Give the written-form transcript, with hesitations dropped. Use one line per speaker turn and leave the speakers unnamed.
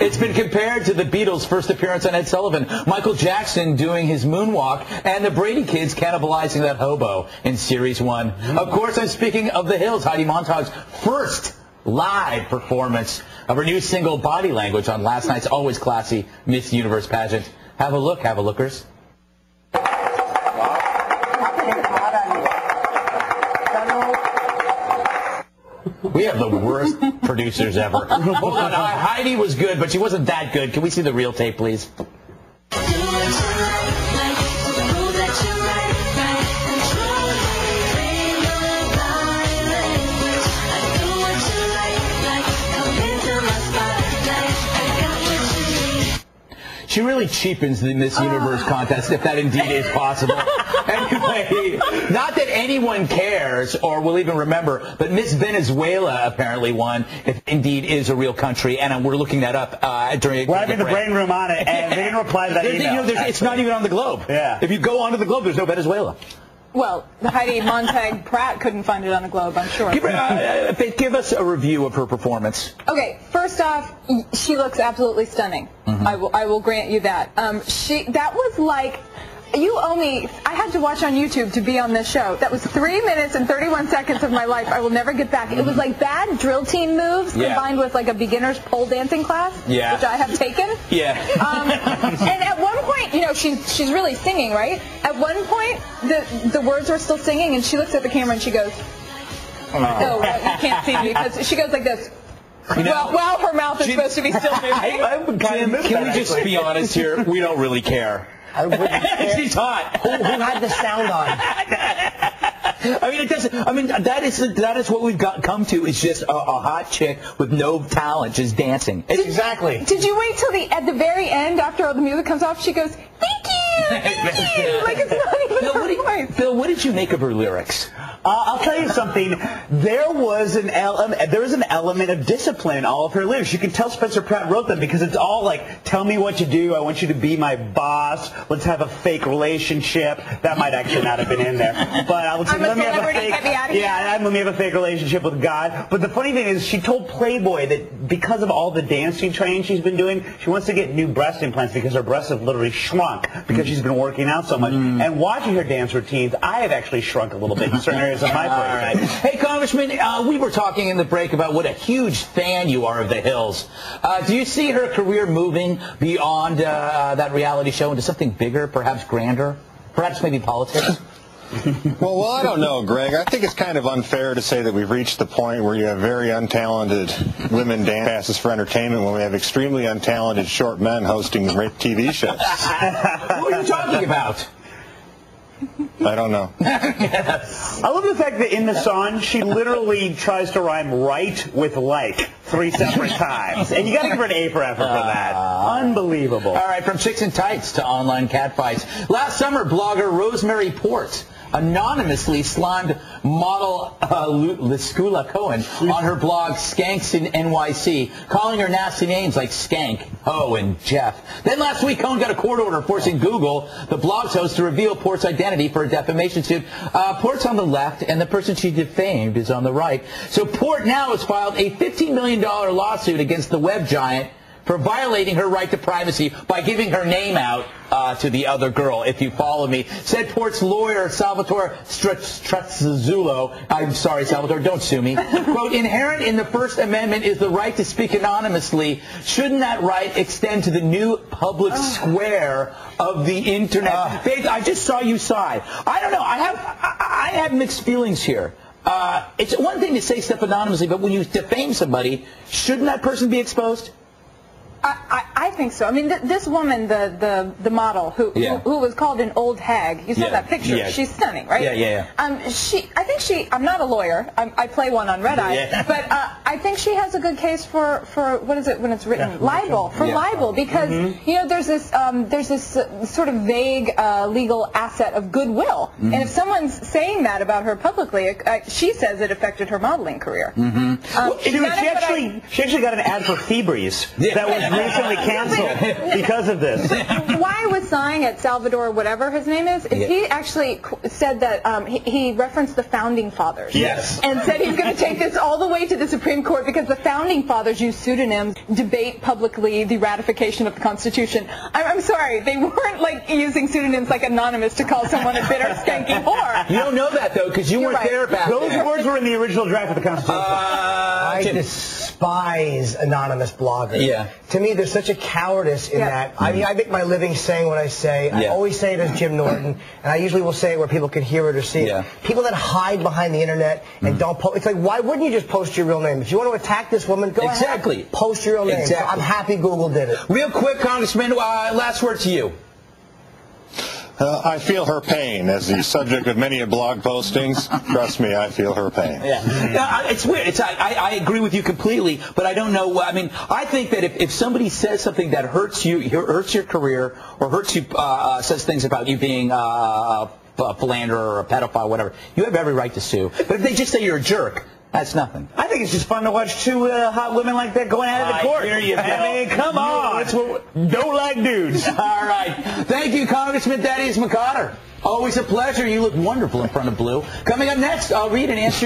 It's been compared to the Beatles' first appearance on Ed Sullivan, Michael Jackson doing his moonwalk, and the Brady kids cannibalizing that hobo in Series 1. Of course, I'm speaking of The Hills, Heidi Montag's first live performance of her new single, Body Language, on last night's always classy Miss Universe pageant. Have a look, lookers. We have the worst producers ever. Hold on, Heidi was good, but she wasn't that good. Can we see the real tape, please? She really cheapens the Miss Universe contest, if that indeed is possible. Anyway, not that anyone cares or will even remember, but Miss Venezuela apparently won, if indeed is a real country, and we're looking that up during...
We're having the brain room on it, and they didn't reply to that email.
It's not even on the globe.
Yeah.
If you go onto the globe, there's no Venezuela.
Well, Heidi Montag Pratt couldn't find it on the globe, I'm sure.
Give us a review of her performance.
Okay, first off, she looks absolutely stunning. I will grant you that. That was like... You owe me. I had to watch on YouTube to be on this show. That was 3 minutes and 31 seconds of my life I will never get back. It was like bad drill team moves combined with like a beginner's pole dancing class, which I have taken. And at one point, you know, she's really singing, right? At one point, the words are still singing, and she looks at the camera and she goes, "Oh, you can't see me," because she goes like this. You know, well, her mouth is supposed to be still moving.
Can we just be honest here? We don't really care. She's hot.
Who had the sound on?
I mean, it doesn't. I mean, that is what we've come to. Is just a hot chick with no talent, just dancing.
Exactly.
Did you wait till at the very end, after all the music comes off, she goes, "Thank you, thank you." Like it's not even her voice.
Phil, what did you make of her lyrics?
I'll tell you something. There was an element of discipline in all of her lyrics. You can tell Spencer Pratt wrote them because it's all like, "Tell me what to do. I want you to be my boss. Let's have a fake relationship." That might actually not have been in there, but let me have a fake. Let me have a fake relationship with God. But the funny thing is, she told Playboy that because of all the dancing training she's been doing, she wants to get new breast implants because her breasts have literally shrunk because she's been working out so much. And watching her dance routines, I have actually shrunk a little bit in certain areas of my body.
Hey, Congressman, we were talking in the break about what a huge fan you are of The Hills. Do you see her career moving beyond that reality show into something bigger, perhaps grander, perhaps maybe politics?
Well, I don't know, Greg. I think it's kind of unfair to say that we've reached the point where you have very untalented women dance passes for entertainment when we have extremely untalented short men hosting TV shows.
What are you talking about?
I don't know.
I love the fact that in the song, she literally tries to rhyme right with like 3 separate times. And you got to give her an A for effort for that. Unbelievable.
All right, from chicks in tights to online catfights. Last summer, blogger Rosemary Port anonymously slimed model Liskula Cohen on her blog Skanks in NYC, calling her nasty names like Skank, Ho, and Jeff. Then last week, Cohen got a court order forcing Google, the blog's host, to reveal Port's identity for a defamation suit. Port's on the left, and the person she defamed is on the right. So Port now has filed a $15 million lawsuit against the web giant for violating her right to privacy by giving her name out to the other girl, if you follow me. Said Port's lawyer, Salvatore Struzzulo, I'm sorry, Salvatore, don't sue me. Quote, inherent in the First Amendment is the right to speak anonymously. Shouldn't that right extend to the new public square of the Internet? Faith, I just saw you sigh. I don't know. I have mixed feelings here. It's one thing to say stuff anonymously, but when you defame somebody, shouldn't that person be exposed?
I think so. I mean, this woman, the model, who was called an old hag. You saw that picture. Yeah. She's stunning, right?
Yeah.
I'm not a lawyer. I play one on Red Eye, but I think she has a good case for what is it when it's written? Libel. For libel, because you know there's this sort of vague legal asset of goodwill, and if someone's saying that about her publicly, she says it affected her modeling career.
She actually got an ad for Feebreeze that was recently canceled. canceled because of this.
Why I was sighing at Salvador, whatever his name is he actually said that he referenced the Founding Fathers.
Yes.
And said he's going to take this all the way to the Supreme Court because the Founding Fathers used pseudonyms, debate publicly the ratification of the Constitution. I'm sorry, they weren't like using pseudonyms like anonymous to call someone a bitter, skanky whore.
You don't know that, though, because you weren't there back
Those
then.
words were in the original draft of the Constitution.
I despise anonymous bloggers.
Yeah.
To me, there's such a cowardice in that. I mean, I make my living saying what I say. I always say it as Jim Norton, and I usually will say it where people can hear it or see it. People that hide behind the internet and don't post, it's like, why wouldn't you just post your real name? If you want to attack this woman, go ahead. Post your real name. So I'm happy Google did it.
Real quick, Congressman, last word to you.
I feel her pain as the subject of many blog postings. Trust me, I feel her pain.
It's weird. I agree with you completely, but I don't know. I mean, I think that if somebody says something that hurts you, hurts your career, or hurts you, says things about you being a philanderer or a pedophile, whatever, you have every right to sue. But if they just say you're a jerk, that's nothing.
I think it's just fun to watch two hot women like that going at it in court.
Here you go.
I mean, come on. Don't like dudes.
All right. Thank you, Congressman Thaddeus McCotter. Always a pleasure. You look wonderful in front of blue. Coming up next, I'll read and answer